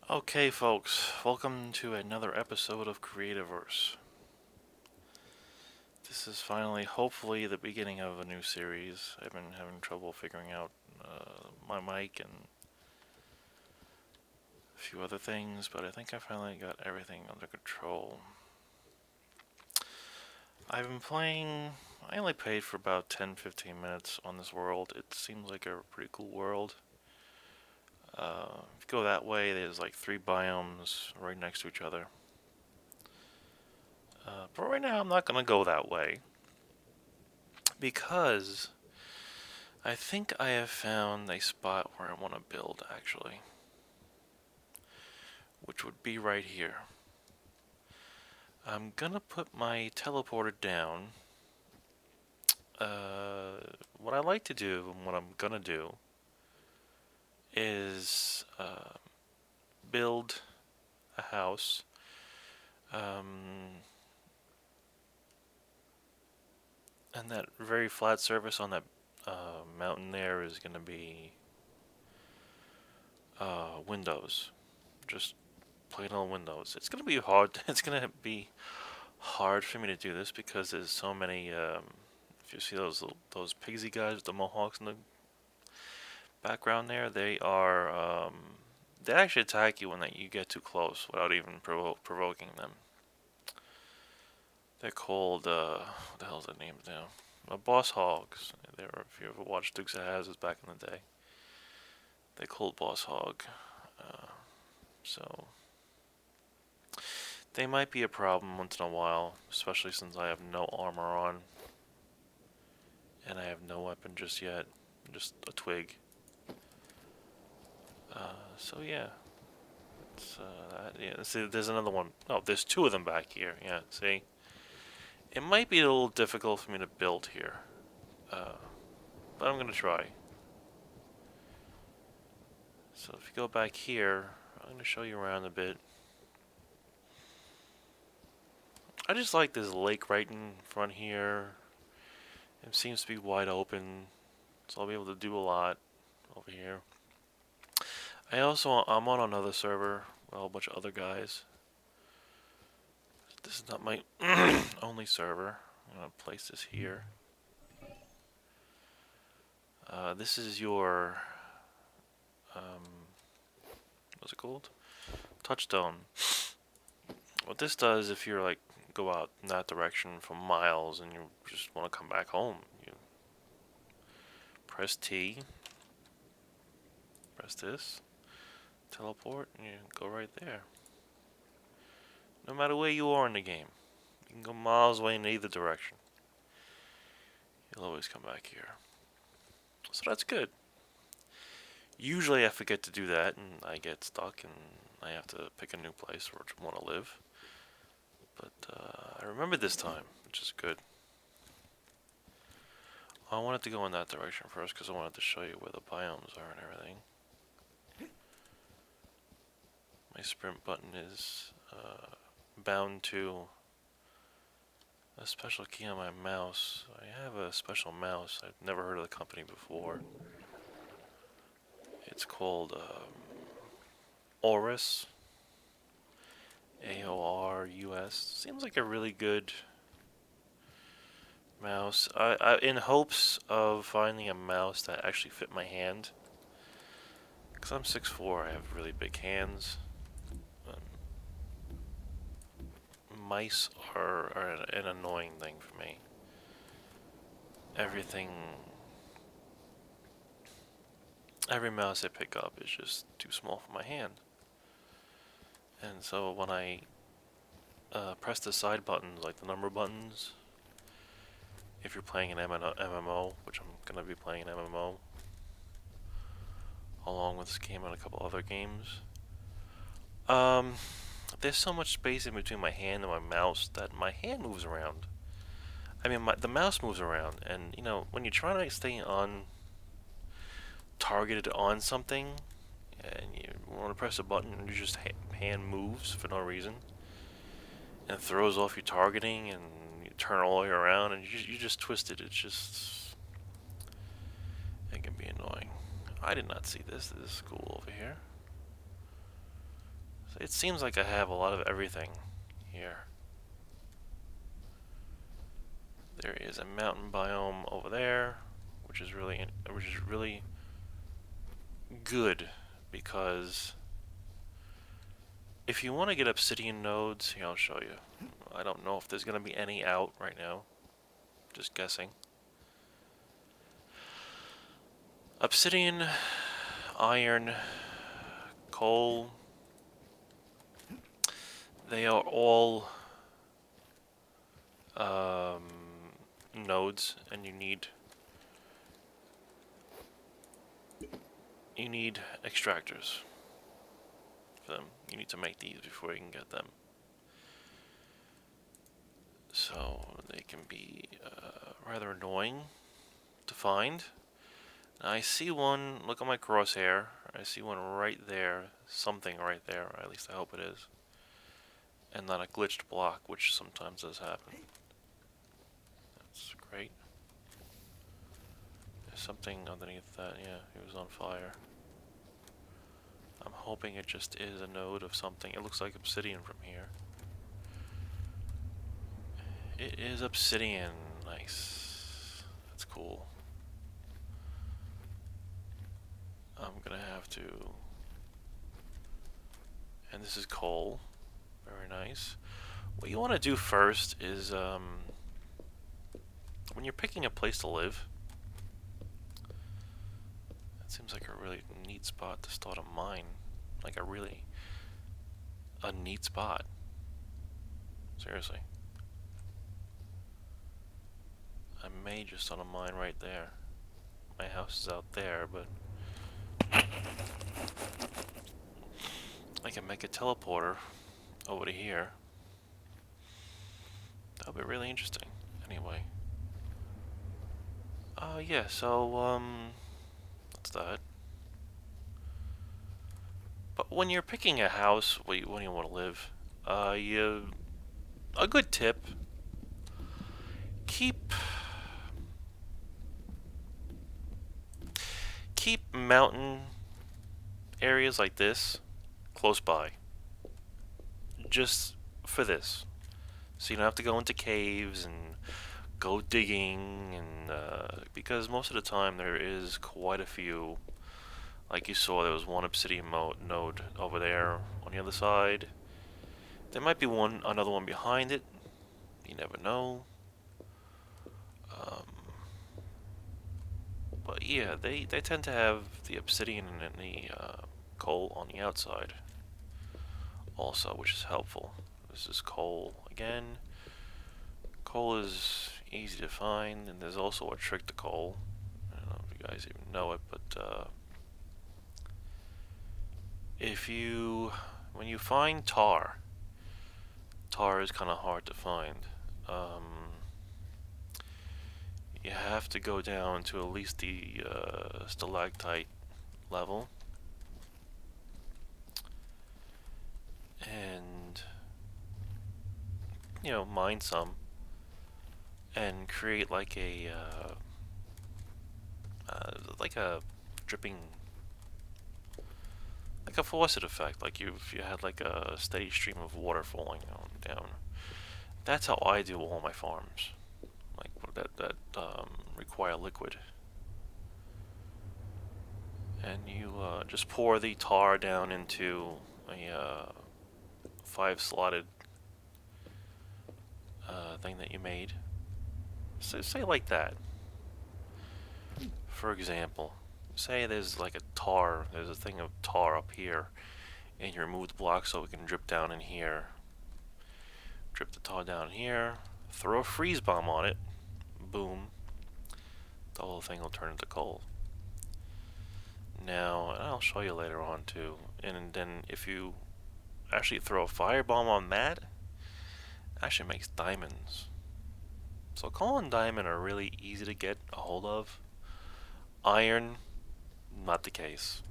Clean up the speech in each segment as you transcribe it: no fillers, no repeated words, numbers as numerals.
Okay, folks, welcome to another episode of Creativerse. This is finally, hopefully, the beginning of a new series. I've been having trouble figuring out my mic and a few other things, but I think I finally got everything under control. I've been playing, I only played for about 10-15 minutes on this world. It seems like a pretty cool world. If you go that way, there's like three biomes right next to each other. But right now, I'm not going to go that way because I think I have found a spot where I want to build, actually, which would be right here. I'm gonna put my teleporter down. What I like to do, and what I'm gonna do, is build a house. Um, and that very flat surface on that mountain there is gonna be windows. Just plain old windows. It's gonna be hard. It's gonna be hard for me to do this because there's so many. If you see those Pigsy guys with the mohawks in the background there, they actually attack you when you get too close without even provoking them. They're called what the hell's their names now? Boss hogs. If you ever watched Dukes of Hazzard back in the day, they called boss hog. Uh, so they might be a problem once in a while, especially since I have no armor on and I have no weapon just yet, just a twig. So yeah, yeah. See, there's another one. Oh, there's two of them back here. Yeah, see, it might be a little difficult for me to build here, uh, but I'm gonna try. So if you go back here, I'm gonna show you around a bit. I just like this lake right in front here. It seems to be wide open, so I'll be able to do a lot over here. I'm on another server with a whole bunch of other guys. This is not my only server. I'm gonna place this here. This is your um, what's it called? Touchstone. What this does, if you're like go out in that direction for miles and you just want to come back home, you press T, press this, teleport, and you go right there. No matter where you are in the game, you can go miles away in either direction. You'll always come back here. So that's good. Usually I forget to do that and I get stuck and I have to pick a new place where I want to live. But I remembered this time, which is good. I wanted to go in that direction first because I wanted to show you where the biomes are and everything. My sprint button is bound to a special key on my mouse. I have a special mouse. I've never heard of the company before. It's called Aorus. Aorus. Seems like a really good mouse. In hopes of finding a mouse that actually fit my hand. Because I'm 6'4", I have really big hands. Mice are an annoying thing for me. Everything, every mouse I pick up is just too small for my hand. And so when I press the side buttons, like the number buttons, if you're playing an MMO, which I'm going to be playing an MMO, along with this game and a couple other games, um, there's so much space in between my hand and my mouse that my hand moves around. I mean, the mouse moves around, and you know, when you're trying to stay on targeted on something, and you want to press a button, and your just hand moves for no reason, and throws off your targeting, and you turn all the way around, and you just twist it. It's just it can be annoying. I did not see this. This is cool over here. It seems like I have a lot of everything here. There is a mountain biome over there, which is really good, because if you want to get obsidian nodes, here I'll show you. I don't know if there's going to be any out right now. Just guessing. Obsidian, iron, coal, they are all nodes, and you need extractors for them. You need to make these before you can get them. So they can be rather annoying to find. Now I see one, look at my crosshair, I see one right there, something right there, or at least I hope it is. And not a glitched block, which sometimes does happen. That's great. There's something underneath that, yeah, he was on fire. I'm hoping it just is a node of something. It looks like obsidian from here. It is obsidian, nice. That's cool. I'm gonna have to... And this is coal. Very nice. What you want to do first is, when you're picking a place to live, that seems like a really neat spot to start a mine. Like a neat spot. Seriously. I may just start a mine right there. My house is out there, but I can make a teleporter over to here. That would be really interesting. Anyway. Yeah, so, that's that. But when you're picking a house, when you want to live, a good tip, keep mountain areas like this close by. Just for this. So you don't have to go into caves and go digging, and because most of the time there is quite a few. Like you saw, there was one obsidian node over there on the other side. There might be another one behind it. You never know. But yeah, they tend to have the obsidian and the coal on the outside also, which is helpful. This is coal again. Coal is easy to find, and there's also a trick to coal. I don't know if you guys even know it, but when you find tar is kind of hard to find. You have to go down to at least the stalactite level, and mine some, and create like a dripping, like a faucet effect, like if you had like a steady stream of water falling down. That's how I do all my farms, like that require liquid. And you just pour the tar down into a 5-slotted thing that you made. So say like that. For example, say there's like there's a thing of tar up here, and you remove the block so it can drip down in here. Drip the tar down here, throw a freeze bomb on it, boom, the whole thing will turn into coal. Now, and I'll show you later on too, and then if you actually throw a firebomb on that, it actually makes diamonds. So coal and diamond are really easy to get a hold of. Iron, not the case.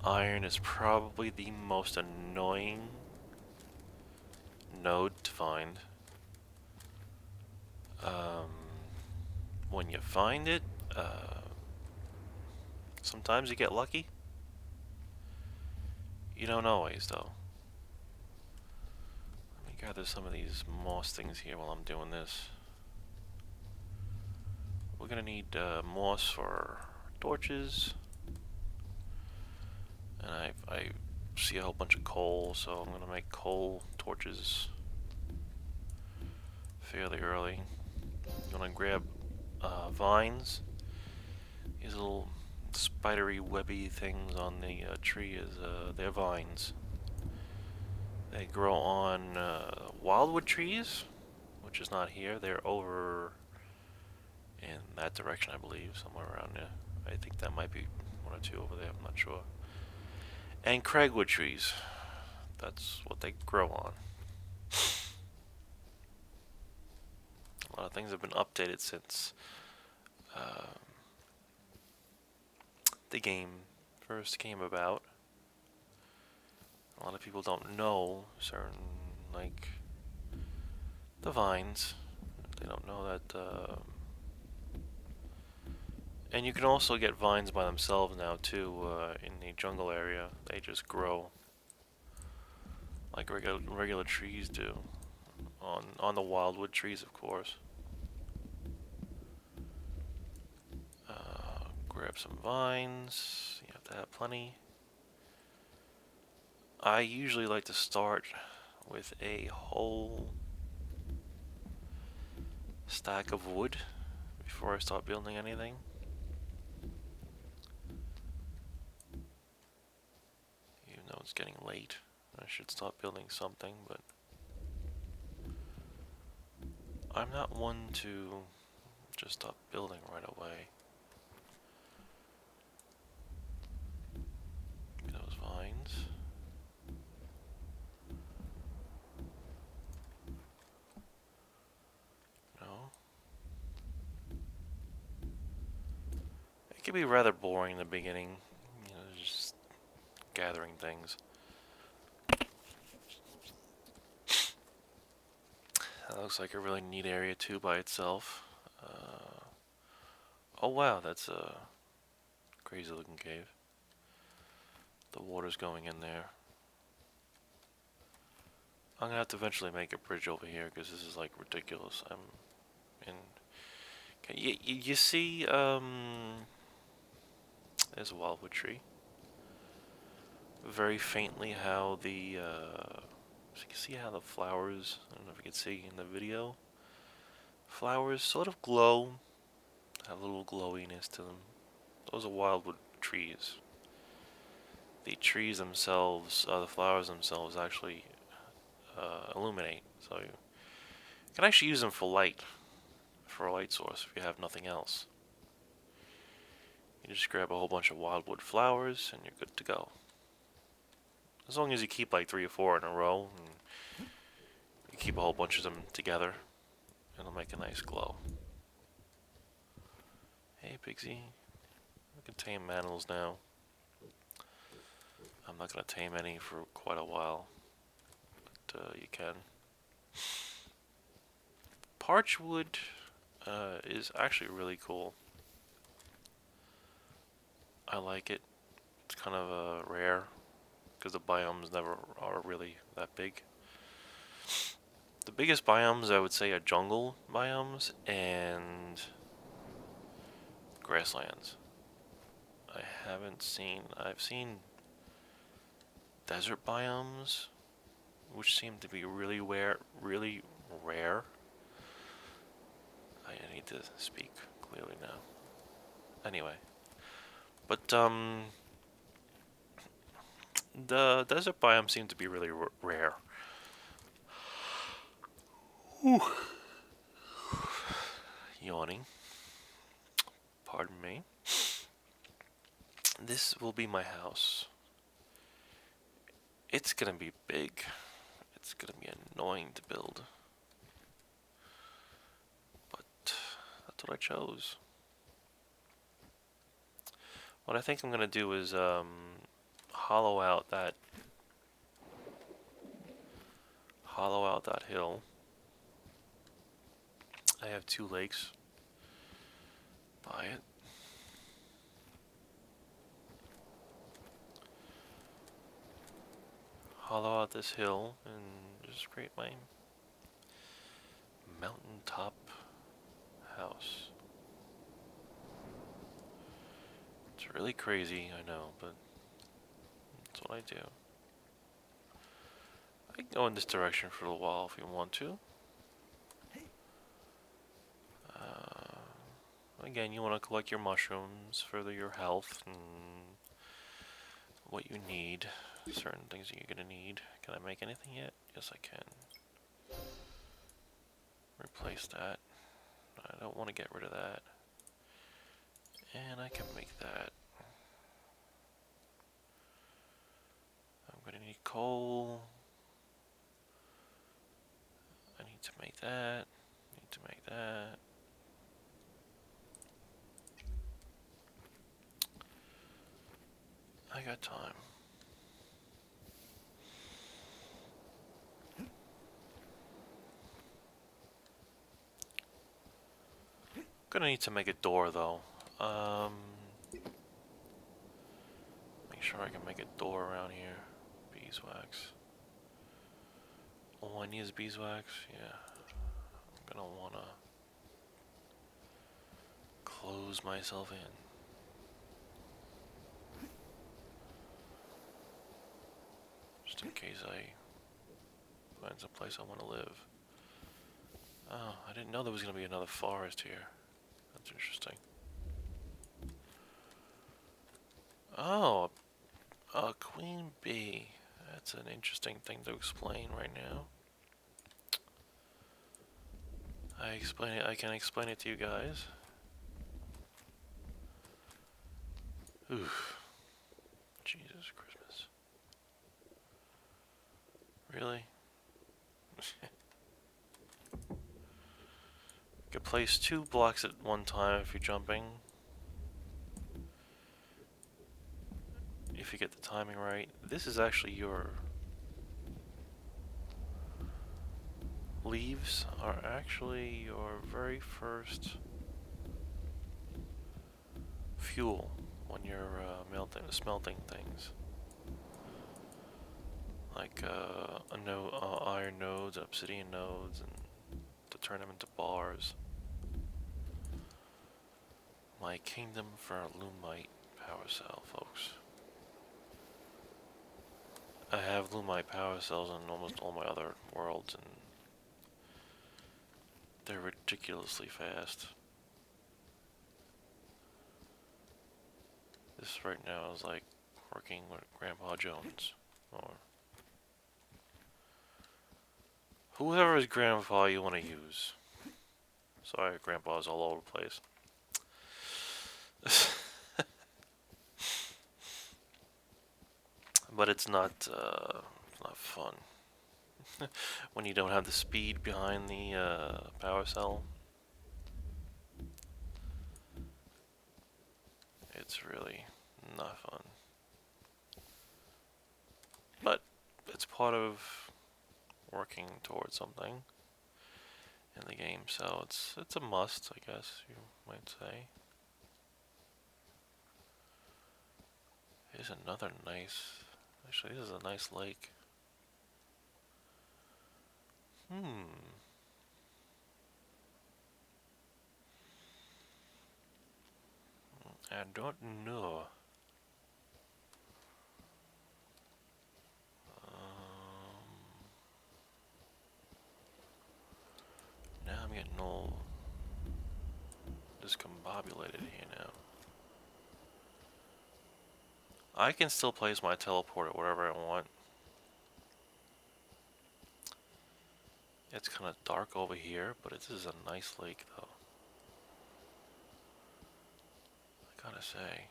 Iron is probably the most annoying node to find. When you find it, sometimes you get lucky. You don't always, though. Let me gather some of these moss things here while I'm doing this. We're gonna need moss for torches. And I see a whole bunch of coal, so I'm gonna make coal torches fairly early. I'm gonna grab vines. These little spidery webby things on the tree is they're vines. They grow on wildwood trees, which is not here. They're over in that direction, I believe, somewhere around there. I think that might be one or two over there, I'm not sure. And cragwood trees. That's what they grow on. A lot of things have been updated since the game first came about. A lot of people don't know certain, like, the vines. They don't know that, and you can also get vines by themselves now, too, in the jungle area. They just grow like regular trees do. On the wildwood trees, of course. Grab some vines. You have to have plenty. I usually like to start with a whole stack of wood before I start building anything. Even though it's getting late, I should start building something, but I'm not one to just stop building right away. Those vines. No. It can be rather boring in the beginning, you know, just gathering things. That looks like a really neat area too by itself. Oh wow, that's a crazy looking cave. The water's going in there. I'm gonna have to eventually make a bridge over here because this is like ridiculous. I'm in. You see, there's a wildwood tree. Very faintly, how the so you can see how the flowers. I don't know if you can see in the video. Flowers sort of glow, have a little glowiness to them. Those are wildwood trees. The trees themselves, the flowers themselves, actually illuminate. So you can actually use them for a light source if you have nothing else. You just grab a whole bunch of wildwood flowers and you're good to go. As long as you keep like 3 or 4 in a row, and you keep a whole bunch of them together, it'll make a nice glow. Hey Pigsy, I can tame animals now. I'm not gonna tame any for quite a while, but you can. Parchwood is actually really cool. I like it. It's kind of rare because the biomes never are really that big. The biggest biomes I would say are jungle biomes and grasslands. I've seen desert biomes, which seem to be really rare. I need to speak clearly now. Anyway, but the desert biome seem to be really rare. Ooh. Yawning. Pardon me. This will be my house. It's gonna be big. It's gonna be annoying to build. But that's what I chose. What I think I'm gonna do is hollow out that hill. I have 2 lakes by it. hollow out this hill and just create my mountaintop house. It's really crazy, I know, but that's what I do. I can go in this direction for a while if you want to. Again, you want to collect your mushrooms for your health and what you need. Certain things that you're going to need. Can I make anything yet? Yes, I can. Replace that. I don't want to get rid of that. And I can make that. I'm going to need coal. I need to make that. Need to make that. I got time. Gonna need to make a door though. Make sure I can make a door around here. Beeswax. All I need is beeswax. Yeah. I'm gonna wanna close myself in. Just in case I find some place I want to live. Oh, I didn't know there was gonna be another forest here. That's interesting. Oh, a queen bee. That's an interesting thing to explain right now. I can explain it to you guys. Oof. Jesus Christmas. Really? You can place 2 blocks at one time if you're jumping. If you get the timing right. This is actually your leaves are actually your very first fuel when you're smelting things. Like iron nodes, obsidian nodes, and to turn them into bars. My kingdom for a Lumite power cell, folks. I have Lumite power cells in almost all my other worlds, and they're ridiculously fast. This right now is like working with Grandpa Jones, or whoever's grandpa you want to use. Sorry, Grandpa's all over the place. But it's not fun when you don't have the speed behind the power cell. It's really not fun. But it's part of working towards something in the game, so it's a must, I guess you might say. Here's another nice. Actually, this is a nice lake. I don't know. Now I'm getting all discombobulated here now. I can still place my teleporter wherever I want. It's kind of dark over here, but this is a nice lake though. I gotta say.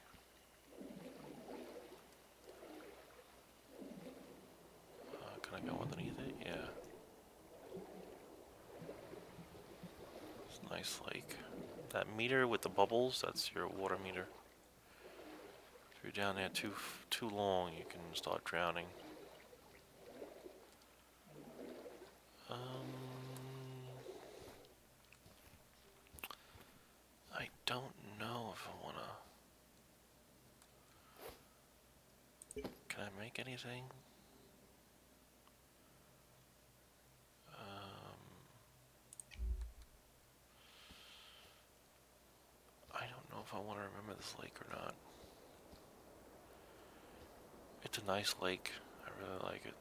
Can I go underneath it? Yeah. It's a nice lake. That meter with the bubbles, that's your water meter. If you're down there too long, you can start drowning. I don't know if I wanna. Can I make anything? this lake or not. It's a nice lake. I really like it.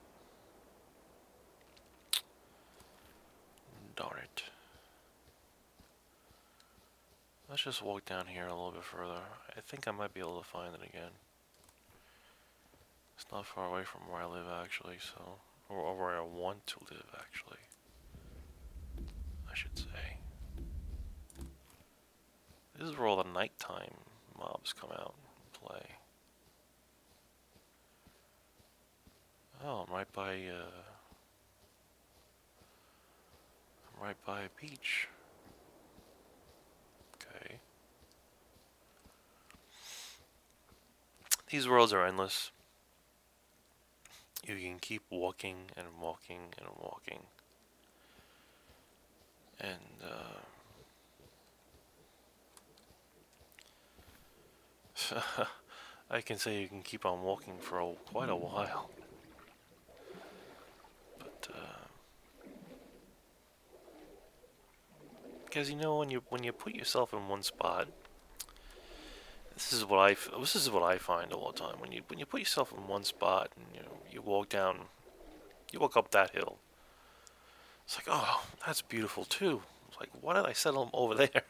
Darn it. Let's just walk down here a little bit further. I think I might be able to find it again. It's not far away from where I live, actually, so... Or where I want to live, actually. I should say. This is where all the nighttime mobs come out and play. Oh, I'm right by, I'm right by a beach. Okay. These worlds are endless. You can keep walking and walking and walking. And, I can say you can keep on walking for quite a while. But, because you know when you put yourself in one spot, this is what I find all the time. When you put yourself in one spot and you walk down, you walk up that hill. It's like, oh, that's beautiful too. It's like, why did I settle over there?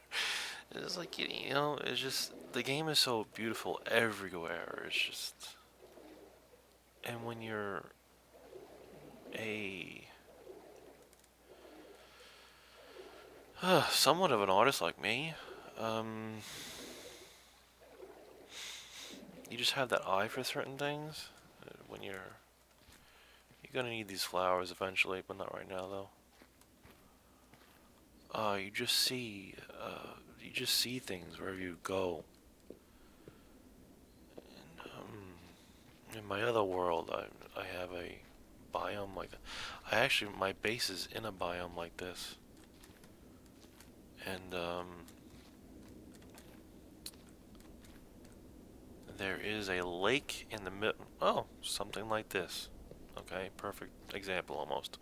It's like, it's just the game is so beautiful everywhere. It's just, and when you're a somewhat of an artist like me, you just have that eye for certain things. When you're gonna need these flowers eventually, but not right now though. You just see things wherever you go. And, in my other world, I have a biome like that. My base is in a biome like this. And, there is a lake in the middle. Oh, something like this. Okay, perfect example almost.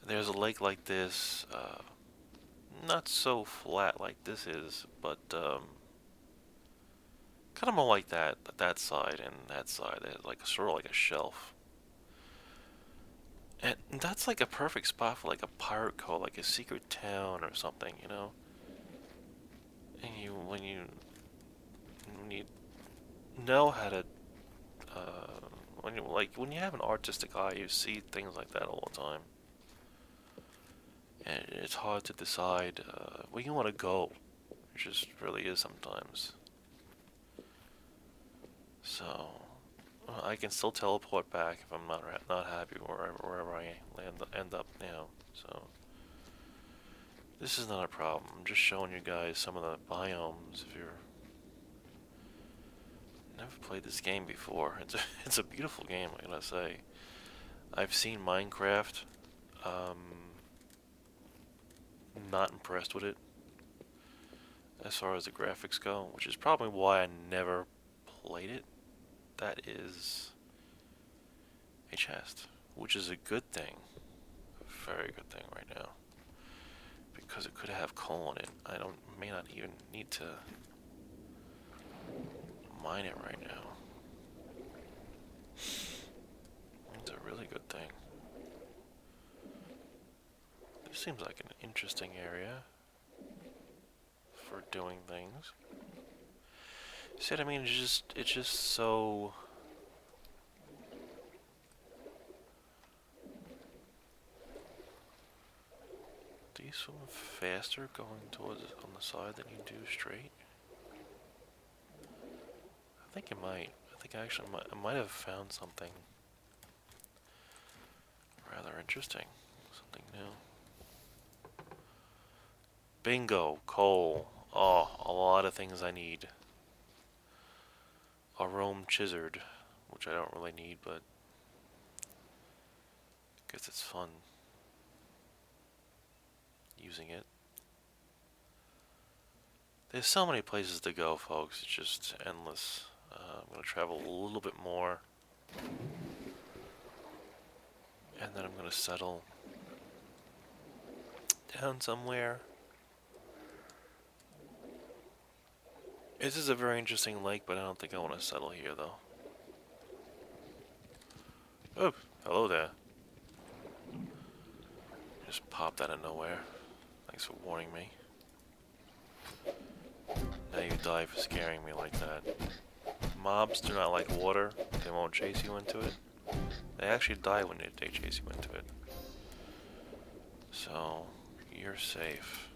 There's a lake like this, not so flat like this is, but, kind of more like that side and that side. It's like sort of like a shelf. And that's like a perfect spot for like a pirate cove, like a secret town or something, And when you know how to, when you have an artistic eye, you see things like that all the time. And it's hard to decide where you want to go. It just really is sometimes. So I can still teleport back if I'm not happy wherever I end up now. So this is not a problem. I'm just showing you guys some of the biomes. If you're never played this game before, it's a beautiful game. I gotta say. I've seen Minecraft. Not impressed with it as far as the graphics go, which is probably why I never played it. That is a chest, which is a good thing. A very good thing right now. Because it could have coal in it. May not even need to mine it right now. It's a really good thing. This seems like an interesting area for doing things. See what I mean? It's just so. Do you swim faster going towards on the side than you do straight? I think you might. I think I might have found something rather interesting. Something new. Bingo, coal. Oh, a lot of things I need. A Rome Chizard, which I don't really need, but I guess it's fun using it. There's so many places to go, folks. It's just endless. I'm going to travel a little bit more. And then I'm going to settle down somewhere This is a very interesting lake, but I don't think I want to settle here, though. Oh, hello there. Just popped out of nowhere. Thanks for warning me. Now you die for scaring me like that. Mobs do not like water. They won't chase you into it. They actually die when they chase you into it. So, you're safe.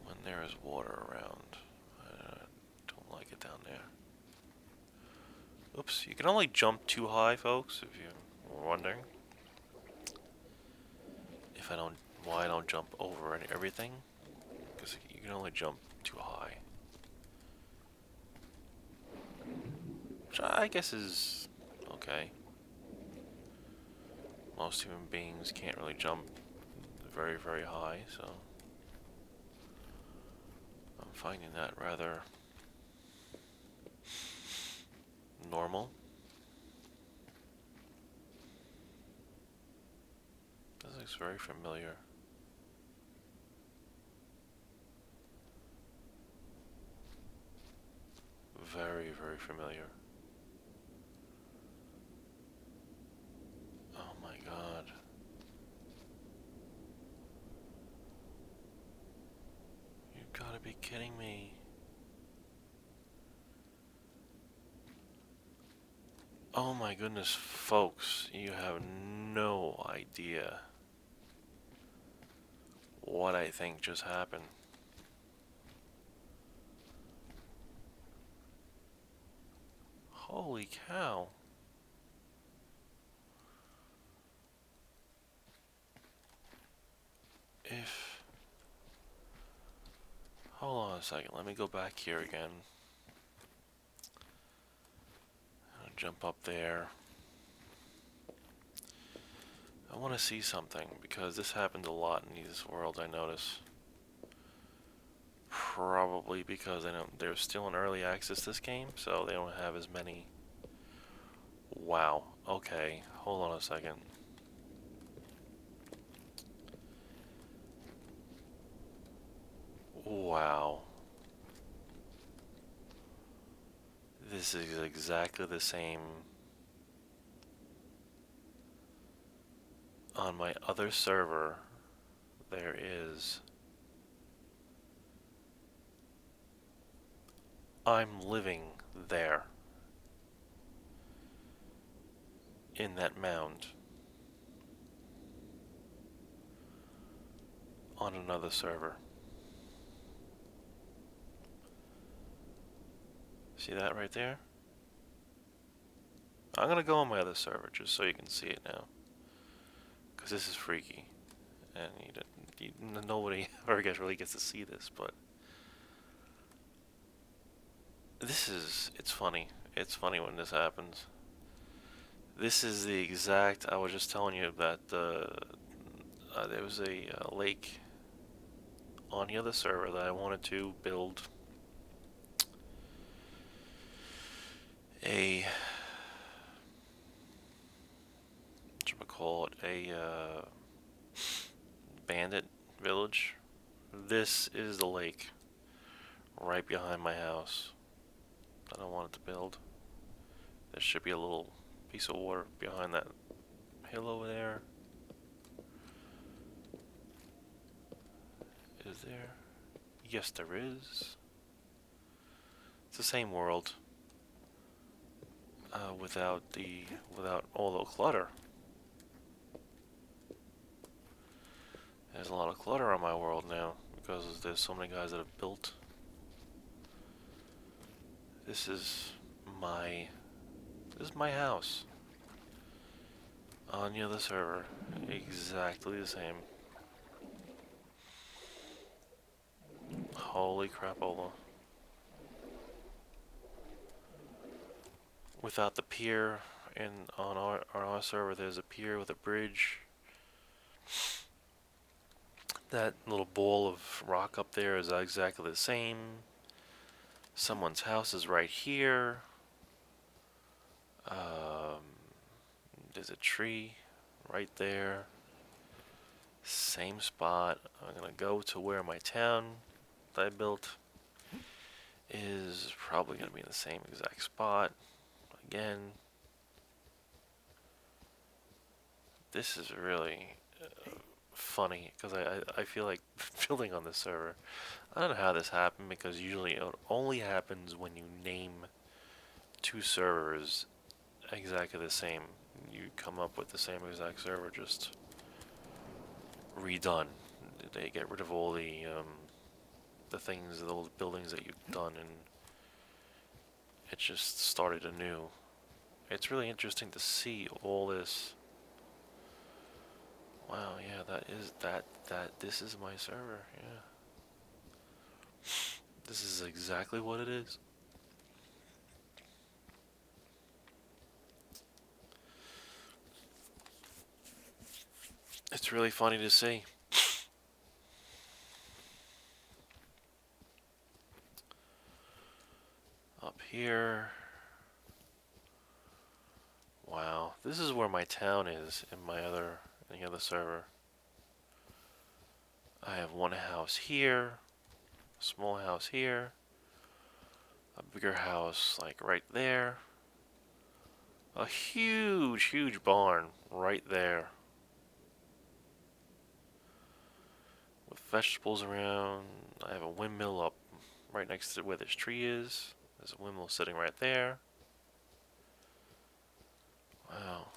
When there is water around. I don't like it down there. Oops, you can only jump too high, folks, if you were wondering. If I don't, why I don't jump over everything? Because you can only jump too high. Which I guess is okay. Most human beings can't really jump very, very high, so I'm finding that rather normal. This looks very familiar. Very, very familiar. Oh my god. You've gotta be kidding me. Oh my goodness, folks, you have no idea what I think just happened. Holy cow. If... Hold on a second, let me go back here again. I'll jump up there. I want to see something, because this happens a lot in these worlds, I notice. Probably because they're still in early access this game, so they don't have as many. Wow, okay, hold on a second. Wow. This is exactly the same on my other server. There is. I'm living there. In that mound. On another server. See that right there? I'm gonna go on my other server just so you can see it now. Because this is freaky. And nobody ever really gets to see this, but it's funny. It's funny when this happens. This is the exact, I was just telling you that there was a lake on the other server that I wanted to build a, bandit village. This is the lake right behind my house that I wanted to build. There should be a little piece of water behind that hill over there. Is there? Yes, there is. It's the same world, without all the clutter. There's a lot of clutter on my world now because there's so many guys that have built. This is my house on the other server, exactly the same. Holy crapola. Without the pier, and on our server there's a pier with a bridge. That little ball of rock up there is exactly the same. Someone's house is right here. There's a tree right there. Same spot. I'm gonna go to where my town that I built is probably going to be in the same exact spot. Again, this is really funny because I feel like building on this server. I don't know how this happened because usually it only happens when you name two servers exactly the same. You come up with the same exact server, just redone. They get rid of all the things, the old buildings that you've done, and it just started anew. It's really interesting to see all this. Wow, yeah, this is my server, yeah. This is exactly what it is. It's really funny to see. Up here. Wow, this is where my town is in the other server. I have one house here, a small house here, a bigger house like right there, a huge barn right there with vegetables around. I have a windmill up right next to where this tree is. There's a windmill sitting right there. Wow,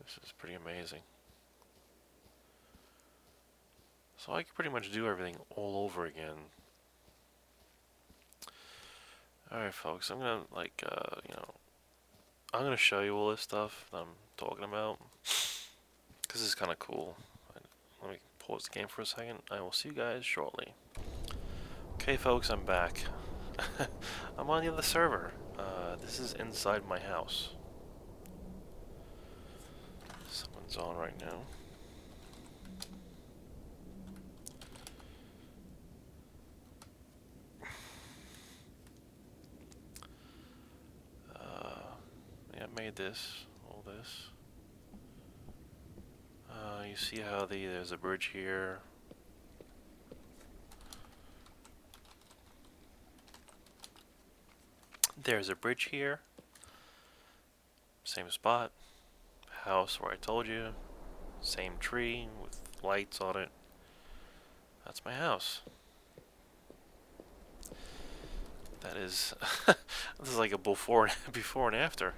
this is pretty amazing. So I can pretty much do everything all over again. Alright folks, I'm gonna I'm gonna show you all this stuff that I'm talking about. This is kinda cool. Let me pause the game for a second. I will see you guys shortly. Okay folks, I'm back. I'm on the other server. This is inside my house. Someone's on right now. Yeah, I made all this. You see how there's a bridge here. There's a bridge here. Same spot. House where I told you. Same tree with lights on it. That's my house. That is, this is like a before and after.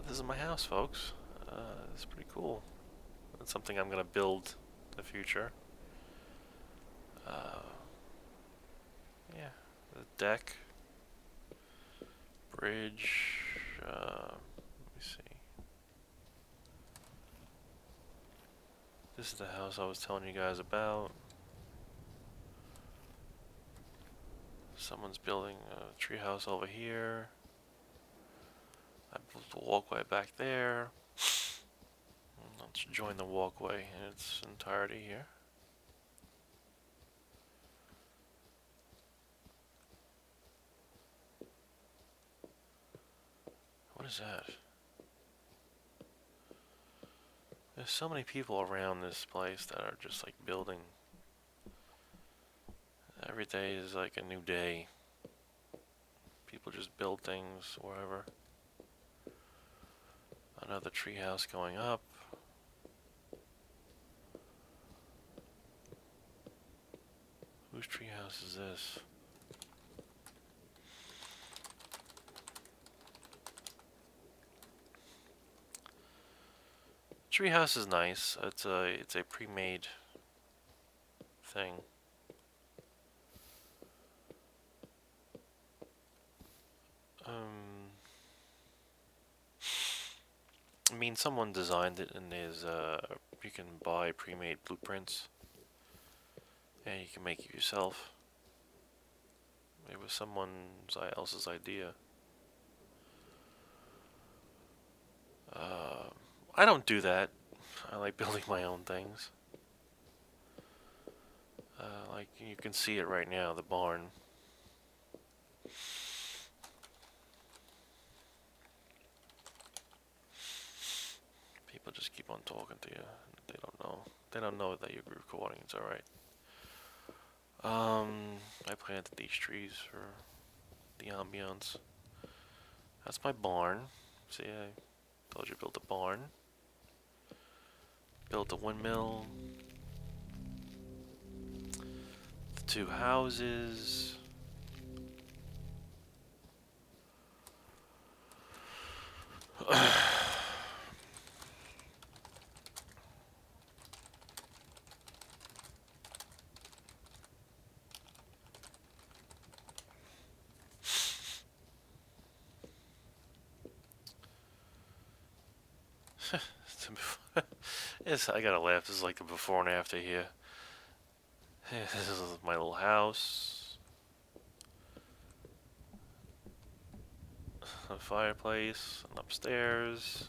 This is my house, folks. It's pretty cool. It's something I'm gonna build in the future. Uh, yeah, the deck, bridge. Let me see. This is the house I was telling you guys about. Someone's building a treehouse over here. I built a walkway back there. Let's join the walkway in its entirety here. What is that? There's so many people around this place that are just like building. Every day is like a new day. People just build things wherever. Another treehouse going up. Whose treehouse is this? Treehouse is nice. It's a pre-made thing. I mean, someone designed it, and you can buy pre-made blueprints, and you can make it yourself. It was someone else's idea. I don't do that. I like building my own things. Like you can see it right now, the barn. People just keep on talking to you. They don't know. They don't know that you're recording. It's all right. I planted these trees for the ambiance. That's my barn. See, I told you built a barn. Built a windmill. The two houses. Yes, I gotta laugh. This is like the before and after here. This is my little house. A fireplace. And upstairs.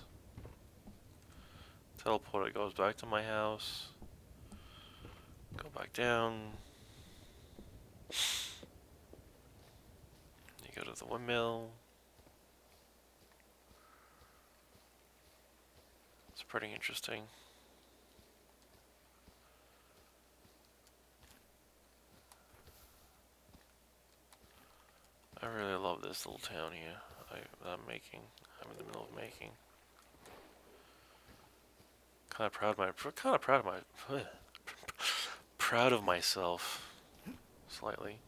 Teleporter goes back to my house. Go back down. You go to the windmill. It's pretty interesting. I really love this little town here. I'm in the middle of making. Kind of proud of proud of myself, slightly.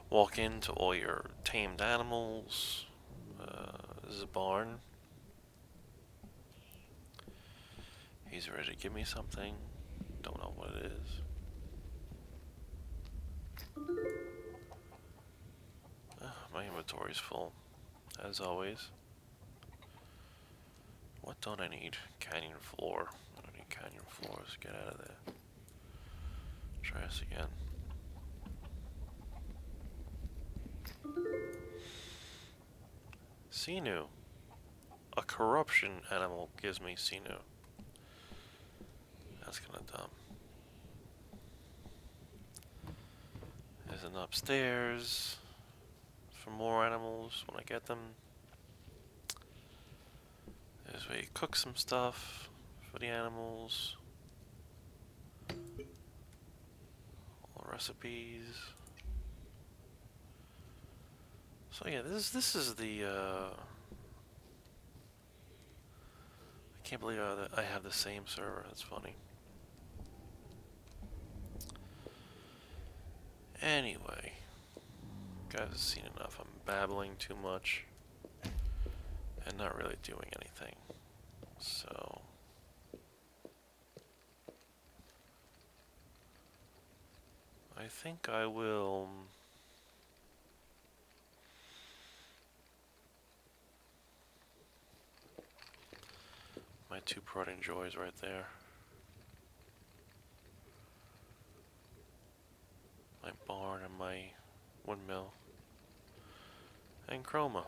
Walk into all your tamed animals. This is a barn. He's ready to give me something. Don't know what it is. My inventory's full, as always. What don't I need? Canyon floor. I don't need canyon floors. Get out of there. Try this again. Sinu. A corruption animal gives me Sinu. That's kinda dumb. There's an upstairs for more animals when I get them. There's where you cook some stuff for the animals. All recipes. So yeah, this is the I can't believe that I have the same server. That's funny. Anyway, guys have seen enough. I'm babbling too much and not really doing anything. So I think I will my two protein joys right there. My barn and my windmill. And Chroma.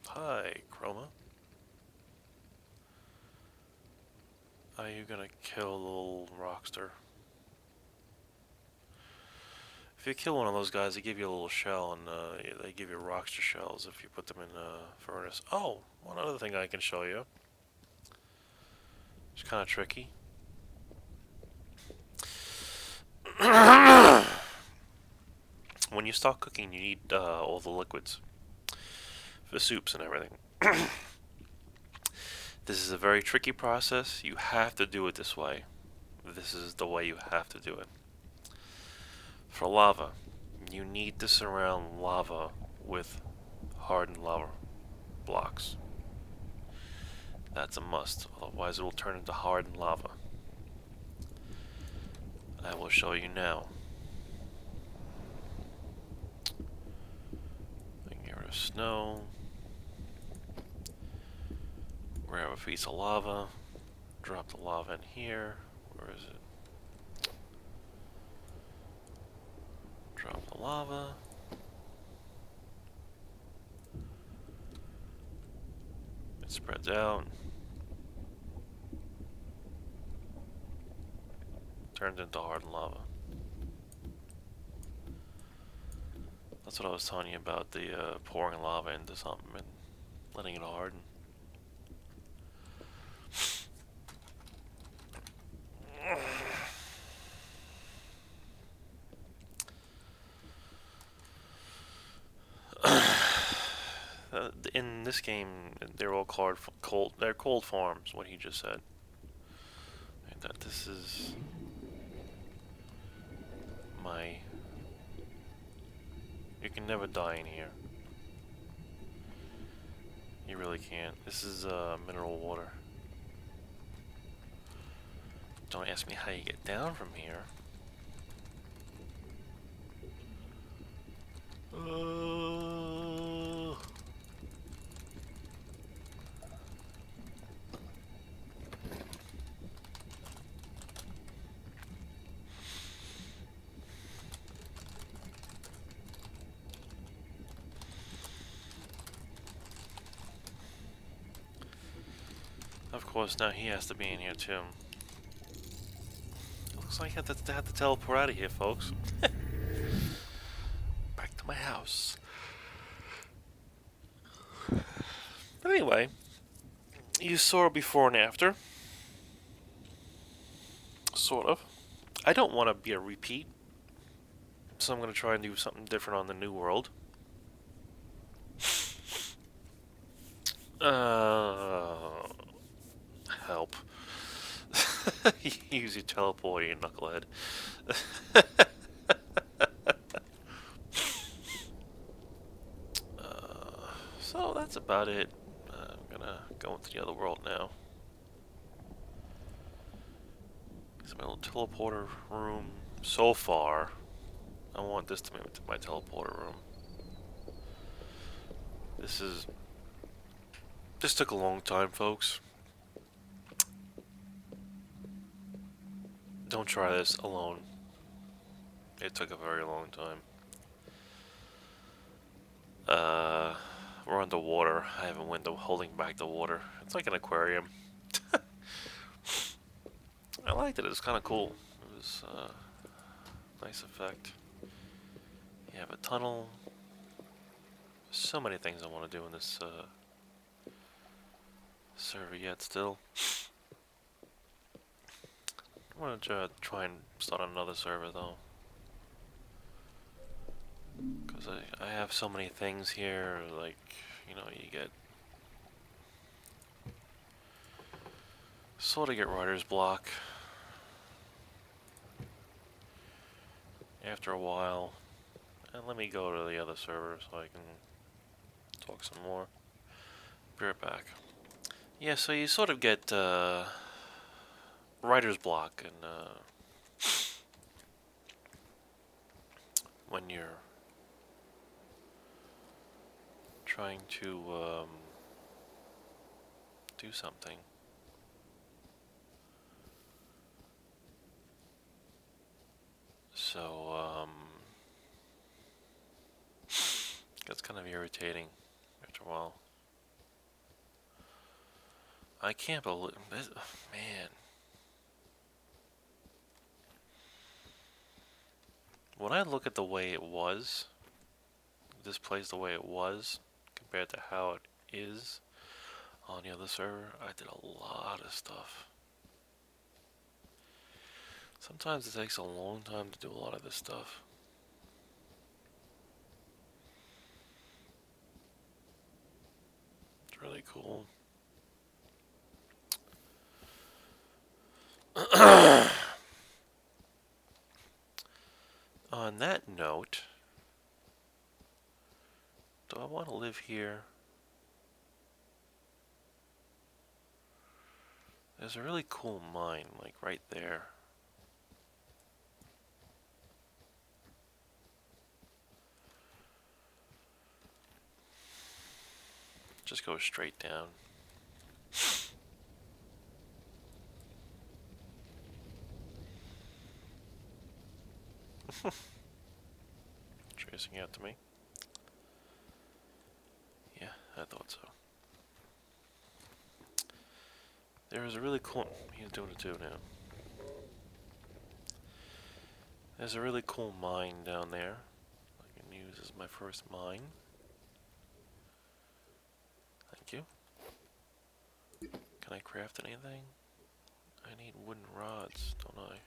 Hi, Chroma. Are you gonna kill the little rockster? If you kill one of those guys, they give you a little shell, and they give you rockster shells if you put them in a furnace. Oh, one other thing I can show you. It's kind of tricky. When you start cooking, you need all the liquids for soups and everything. This is a very tricky process. You have to do it this way. This is the way you have to do it. For lava, you need to surround lava with hardened lava blocks. That's a must, otherwise it will turn into hardened lava. I will show you now. I can get rid of snow. Grab a piece of lava. Drop the lava in here. Where is it? Drop the lava. It spreads out. Turns into hardened lava. That's what I was telling you about, the pouring lava into something and letting it harden. In this game, they're all cold. They're cold farms. What he just said. That this is my. You can never die in here. You really can't. This is mineral water. Don't ask me how you get down from here. Of course, now he has to be in here too. Looks like I have to teleport out of here, folks. Back to my house. But anyway, you saw before and after. Sort of. I don't want to be a repeat, so I'm going to try and do something different on the new world. Help. Use your teleport, you knucklehead. So that's about it. I'm gonna go into the other world now. It's my little teleporter room. So far, I want this to be my teleporter room. This took a long time, folks. Don't try this alone. It took a very long time. We're underwater. I have a window holding back the water. It's like an aquarium. I liked it. It was kind of cool. It was nice effect. You have a tunnel. So many things I want to do in this server yet still. I want to try and start another server though. Because I have so many things here, like, you know, you get... Sort of get writer's block. After a while. And let me go to the other server so I can talk some more. Be right back. Yeah, so you sort of get writer's block and when you're trying to do something. So that's kind of irritating after a while. I can't believe this, man. When I look at the way it was, this place the way it was, compared to how it is on the other server, I did a lot of stuff. Sometimes it takes a long time to do a lot of this stuff. It's really cool. On that note, do I want to live here? There's a really cool mine, like right there. Just go straight down. Tracing out to me. Yeah, I thought so. There is a really cool... He's doing it too now. There's a really cool mine down there. I can use as my first mine. Thank you. Can I craft anything? I need wooden rods, don't I?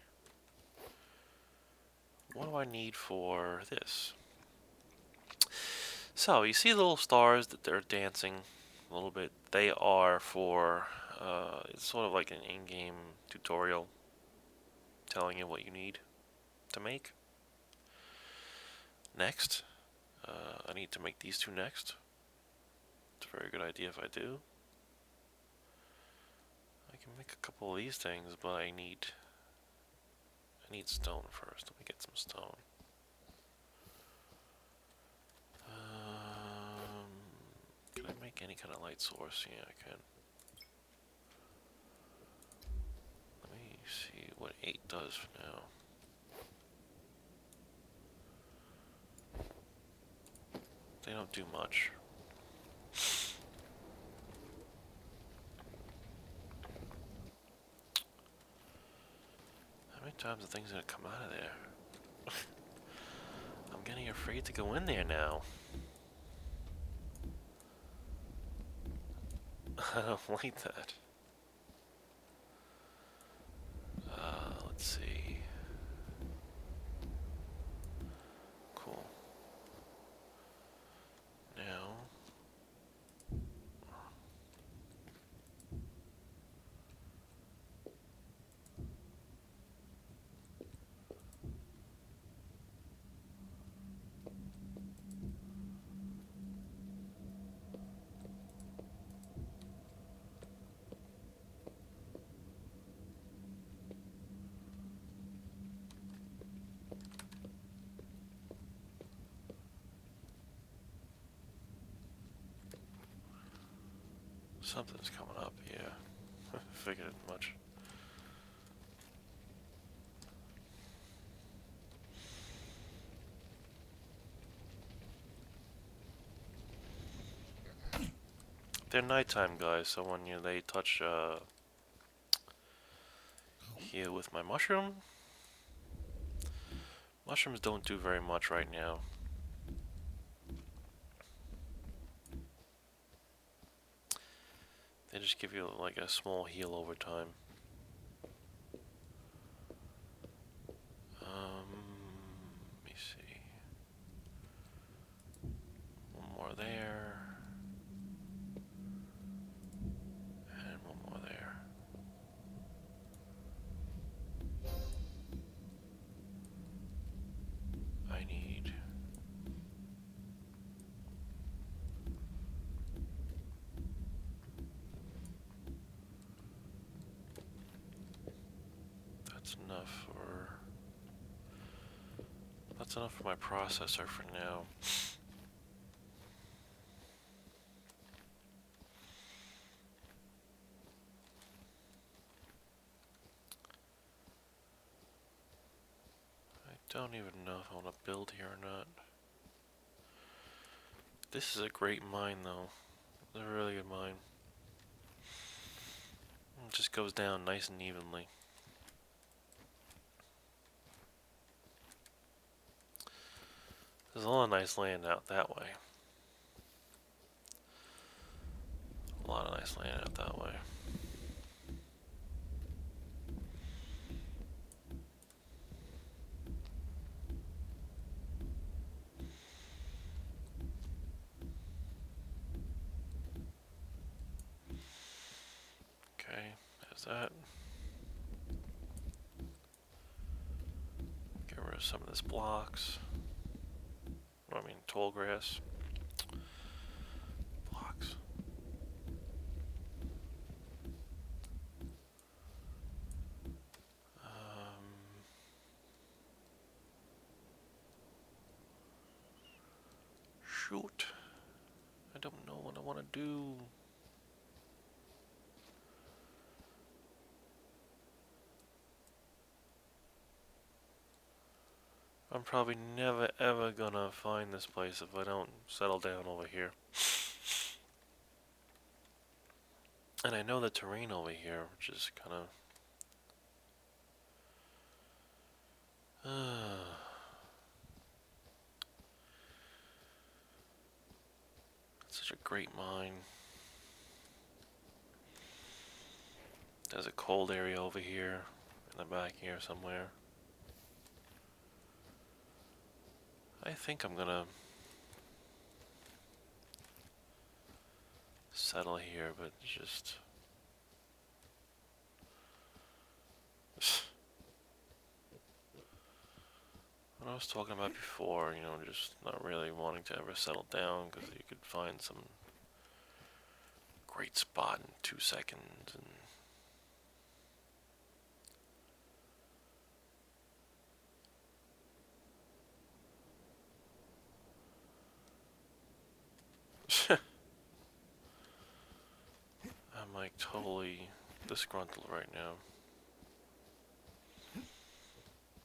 What do I need for this? So, you see the little stars that they're dancing a little bit? They are for, it's sort of like an in-game tutorial telling you what you need to make. Next, I need to make these two next. It's a very good idea if I do. I can make a couple of these things, but I need stone first. Let me get some stone. Can I make any kind of light source? Yeah, I can. Let me see what 8 does for now. They don't do much. How many times are things gonna come out of there? I'm getting afraid to go in there now. I don't like that. Let's see. Cool. Now, something's coming up, yeah. Figured as much. They're nighttime guys, so when they touch here with my mushroom, mushrooms don't do very much right now. They just give you like a small heal over time. Let me see. One more there. And one more there. I need... That's enough for... That's enough for my processor for now. I don't even know if I want to build here or not. This is a great mine though. It's a really good mine. It just goes down nice and evenly. There's a lot of nice land out that way. A lot of nice land out that way. Okay, there's that. Get rid of some of this blocks. I mean, tall grass. Blocks. Shoot. I don't know what I want to do. I'm probably never ever gonna find this place if I don't settle down over here. And I know the terrain over here, which is kind of... It's such a great mine. There's a cold area over here, in the back here somewhere. I think I'm gonna settle here, but it's just what I was talking about before, you know, just not really wanting to ever settle down because you could find some great spot in 2 seconds and I'm like totally disgruntled right now.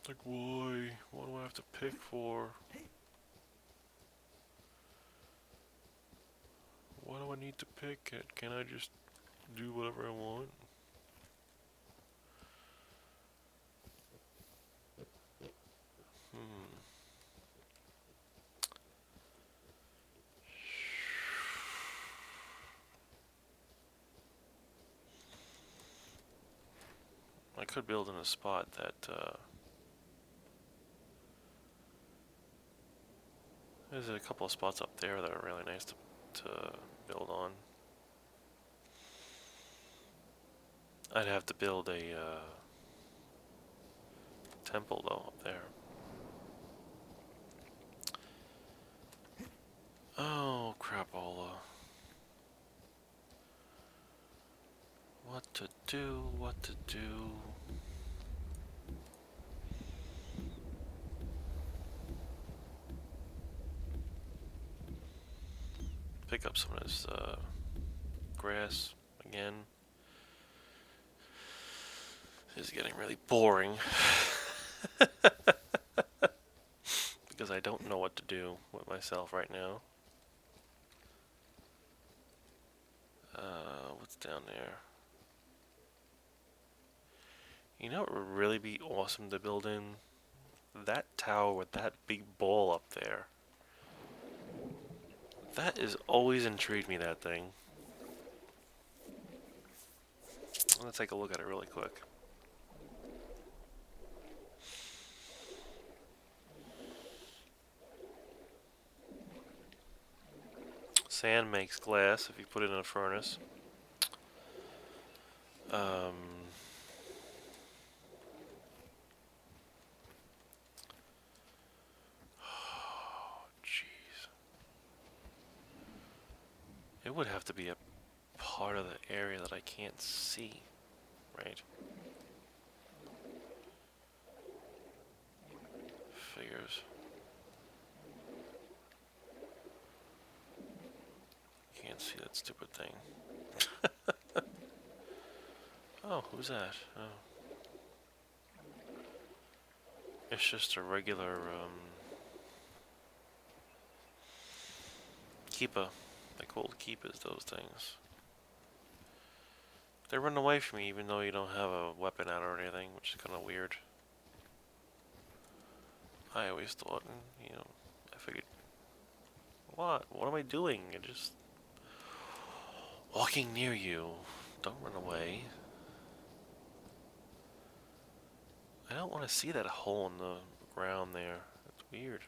Like, why? What do I have to pick for? Why do I need to pick it? Can I just do whatever I want? Hmm. I could build in a spot that, there's a couple of spots up there that are really nice to build on. I'd have to build a, temple, though, up there. Oh, crapola. What to do, what to do. Pick up some of this, grass again. This is getting really boring. Because I don't know what to do with myself right now. What's down there? You know what would really be awesome to build in? That tower with that big ball up there. That has always intrigued me, that thing. Let's take a look at it really quick. Sand makes glass if you put it in a furnace. Oh, jeez. It would have to be a part of the area that I can't see, right? Figures. Can't see that stupid thing. Oh, who's that? Oh. It's just a regular, keepa. They called keepas, those things. They run away from me even though you don't have a weapon out or anything, which is kind of weird. I always thought, you know, I figured, what? What am I doing? I'm just walking near you. Don't run away. I don't want to see that hole in the ground there. That's weird.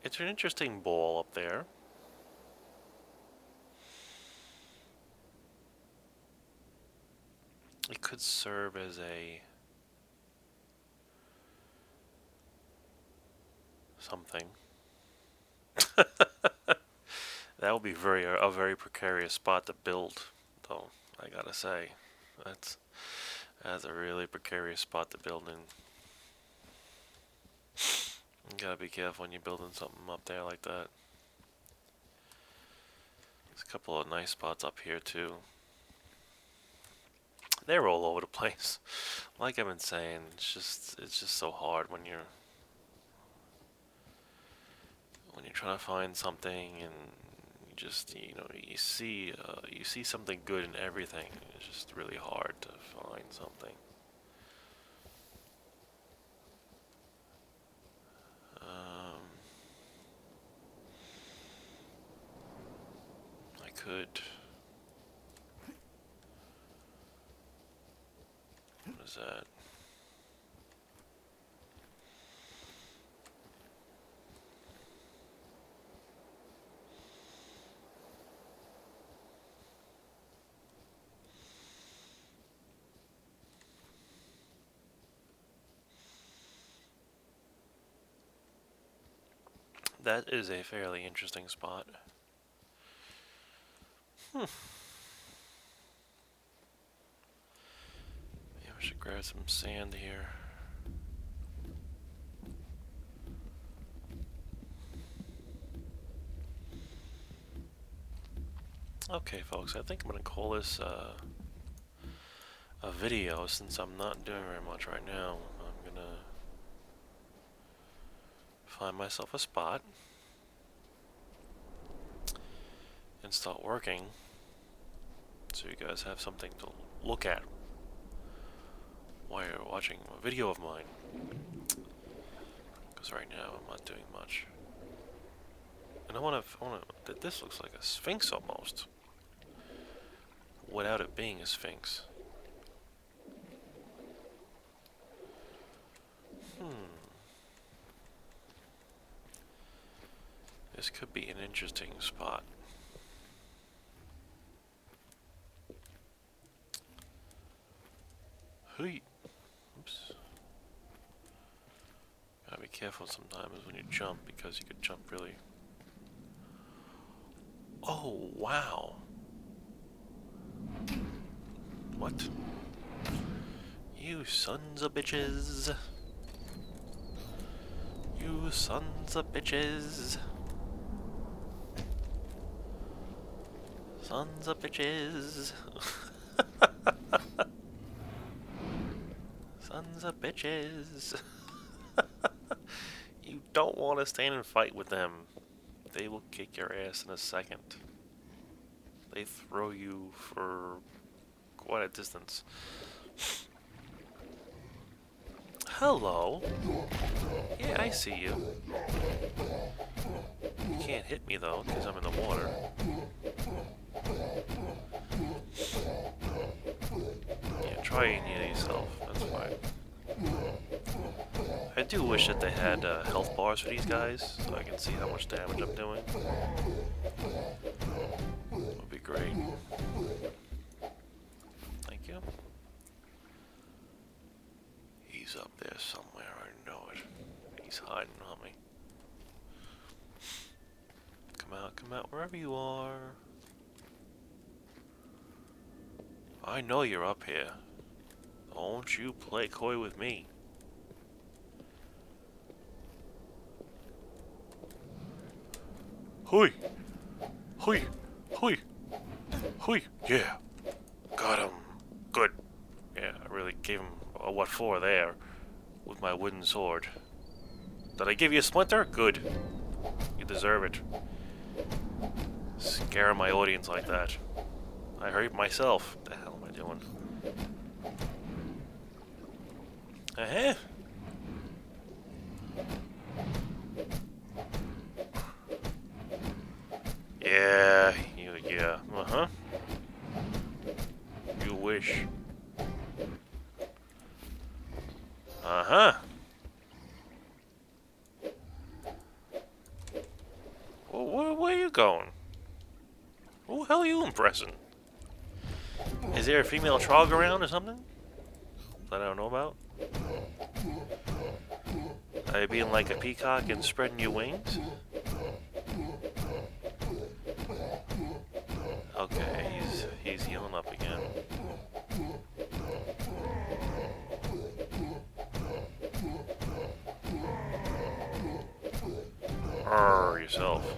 It's an interesting ball up there. It could serve as a something. That would be a very precarious spot to build, though. I gotta say, that's a really precarious spot to build in. You gotta be careful when you're building something up there like that. There's a couple of nice spots up here too. They're all over the place. Like I've been saying, it's just so hard when you're trying to find something and you see something good in everything. It's just really hard to find something. I could. What is that? That is a fairly interesting spot. Maybe I should grab some sand here. Okay, folks, I think I'm going to call this a video since I'm not doing very much right now. I'm going to find myself a spot and start working so you guys have something to look at while you're watching a video of mine. Because right now I'm not doing much. And I want to, this looks like a sphinx almost, without it being a sphinx. This could be an interesting spot. Hey. Oops. Gotta be careful sometimes when you jump, because you could jump really... Oh, wow. What? You sons of bitches. You sons of bitches. Sons of bitches. Sons of bitches. You don't want to stand and fight with them. They will kick your ass in a second. They throw you for quite a distance. Hello. Yeah, I see you. You can't hit me though, because I'm in the water. Yeah, try and heal yourself. That's fine. I do wish that they had health bars for these guys, so I can see how much damage I'm doing. That would be great. Thank you. He's up there somewhere, I know it. He's hiding on me. Come out, wherever you are. I know you're up here. Don't you play coy with me. Hoi! Hoi! Hoi! Hoi! Yeah! Got him! Good! Yeah, I really gave him a what for there with my wooden sword. Did I give you a splinter? Good. You deserve it. Scare my audience like that. I hurt myself. What the hell am I doing? Uh-huh. Yeah, yeah, uh-huh. You wish. Uh-huh. Well, where are you going? Who the hell are you impressing? Is there a female trog around or something that I don't know about? Are you being like a peacock and spreading your wings? Okay, he's healing up again. Yourself.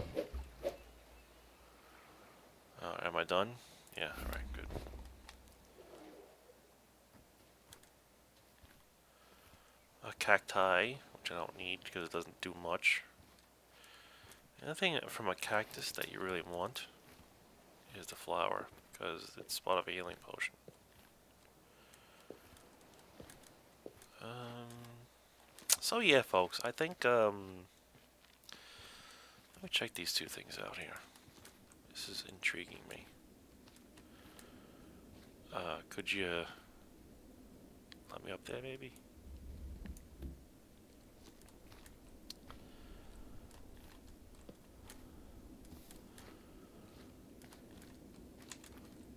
Am I done? Yeah, alright, good. A cacti, which I don't need because it doesn't do much. The other thing from a cactus that you really want is the flower, because it's spot of a healing potion. So yeah, folks, I think, let me check these two things out here. This is intriguing me. Could you let me up there, maybe?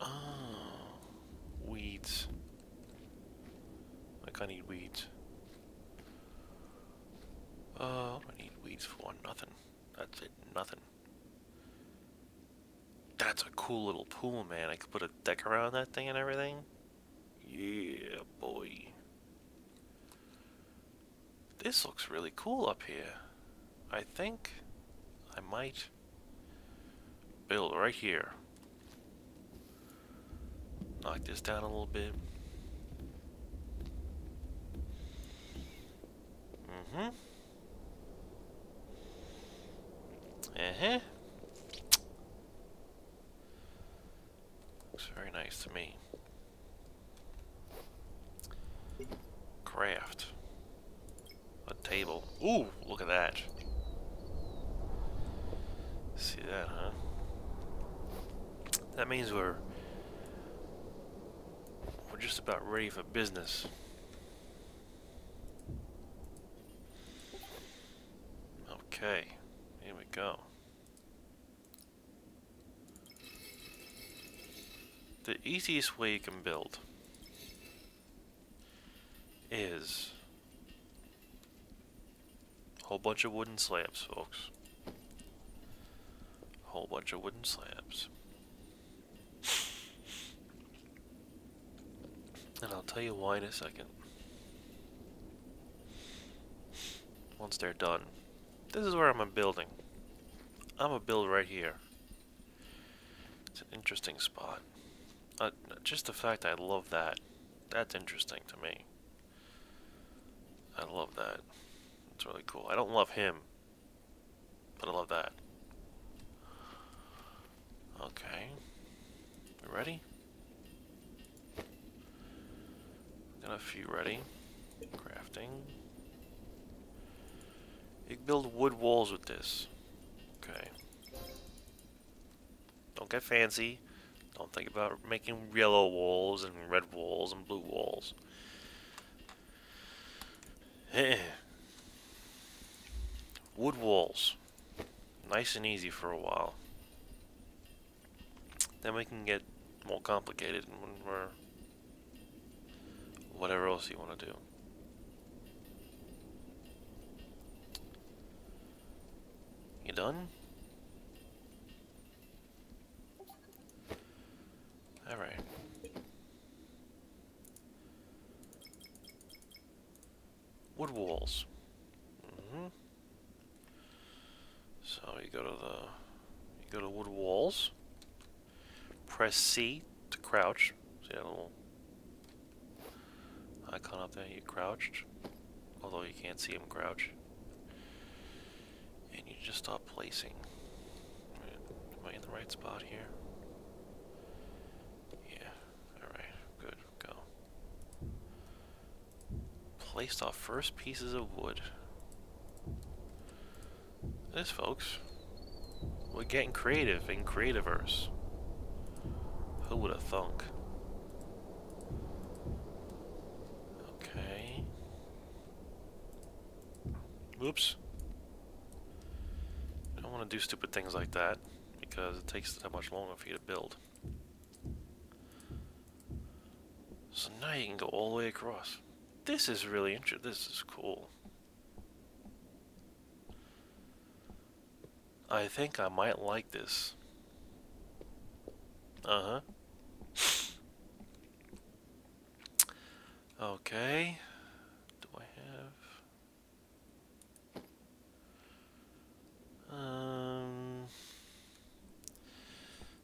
Oh, weeds. Like I need weeds. What do I need weeds for? Nothing. That's it. Nothing. That's a cool little pool, man. I could put a deck around that thing and everything. Yeah, boy. This looks really cool up here. I think I might build right here. Knock this down a little bit. Mm-hmm. Uh-huh. Looks very nice to me. Craft. A table. Ooh, look at that. See that, huh? That means we're just about ready for business. Okay, here we go. The easiest way you can build is a whole bunch of wooden slabs, folks. A whole bunch of wooden slabs. And I'll tell you why in a second. Once they're done. This is where I'm building. I'm gonna build right here. It's an interesting spot. Just the fact I love that. That's interesting to me. I love that. It's really cool. I don't love him, but I love that. Okay. You ready? Got a few ready. Crafting. You can build wood walls with this. Okay. Don't get fancy. Don't think about making yellow walls and red walls and blue walls. Wood walls. Nice and easy for a while. Then we can get more complicated when we're... whatever else you want to do. You done? Alright. Wood walls. So you go to wood walls. Press C to crouch. See that little icon up there? You crouched. Although you can't see him crouch. And you just start placing. Am I in the right spot here? Yeah. Alright. Good. Go. Placed our first pieces of wood. This, folks. We're getting creative in Creativerse. Who would have thunk? Okay. Oops. Don't want to do stupid things like that because it takes that much longer for you to build. So now you can go all the way across. This is really interesting. This is cool. I think I might like this. Uh-huh. Okay. Do I have...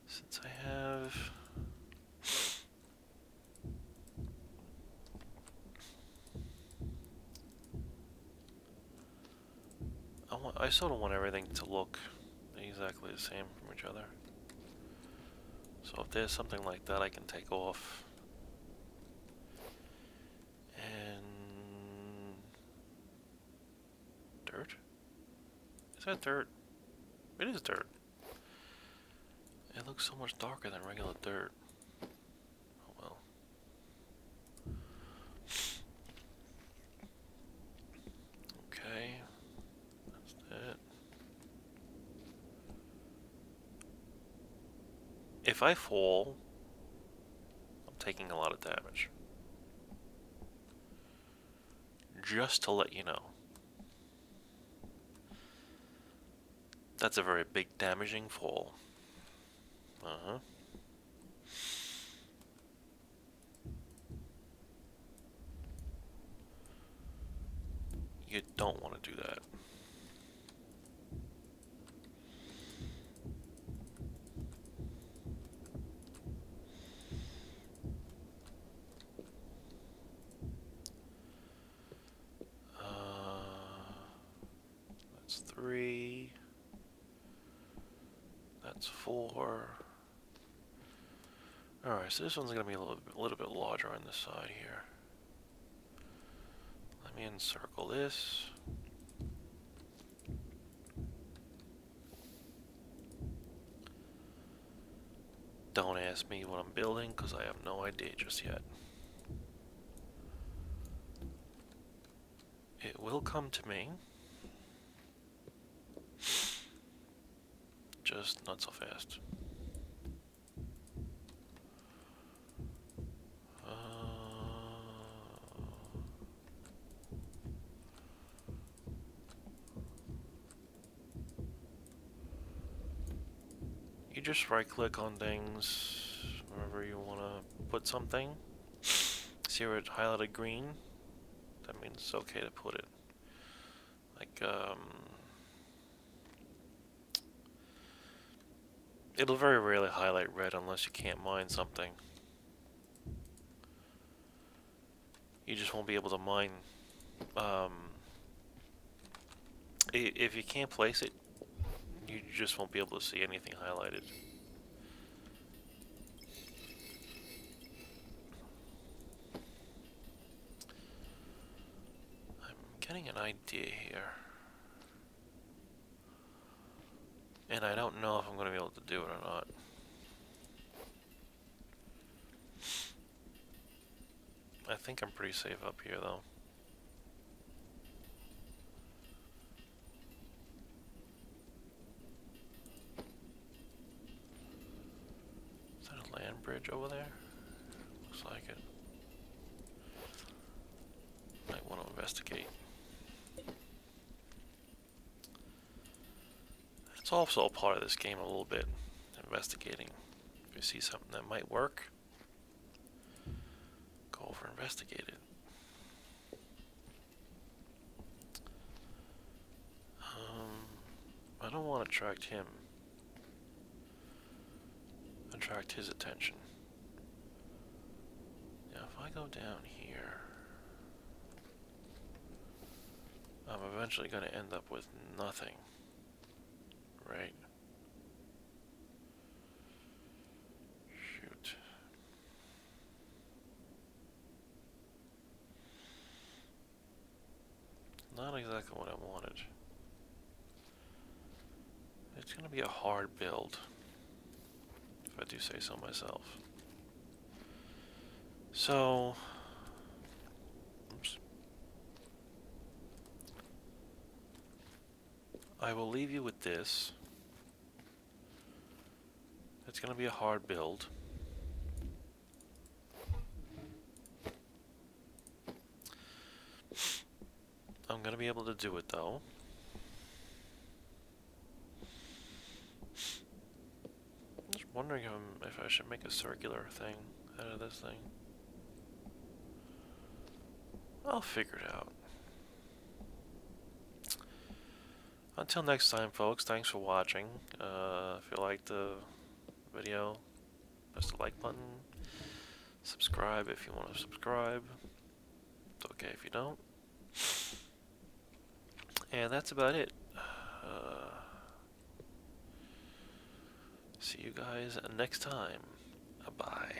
Since I have... I sort of want everything to look exactly the same from each other. So if there's something like that I can take off. And... dirt? Is that dirt? It is dirt. It looks so much darker than regular dirt. Oh well. Okay. That's that. If I fall, I'm taking a lot of damage. Just to let you know. That's a very big damaging fall. Uh-huh. You don't want to do that. That's 3. That's 4. Alright, so this one's going to be a little bit larger on this side here. Let me encircle this. Don't ask me what I'm building, because I have no idea just yet. It will come to me. Just not so fast. You just right click on things wherever you want to put something. See where it's highlighted green? That means it's okay to put it. Like, it'll very rarely highlight red unless you can't mine something. You just won't be able to mine. If you can't place it, you just won't be able to see anything highlighted. I'm getting an idea here. And I don't know if I'm going to be able to do it or not. I think I'm pretty safe up here, though. Is that a land bridge over there? Looks like it. Might want to investigate. It's also a part of this game a little bit. Investigating. If you see something that might work, go over and investigate it. I don't want to attract him. Attract his attention. Now if I go down here, I'm eventually going to end up with nothing. Right? Shoot. Not exactly what I wanted. It's going to be a hard build, if I do say so myself. So, oops. I will leave you with this. It's going to be a hard build. I'm going to be able to do it though. Just wondering if I should make a circular thing out of this thing. I'll figure it out. Until next time, folks, thanks for watching. If you liked the video, press the like button. Subscribe if you want to subscribe. It's okay if you don't. And that's about it. See you guys next time. Bye.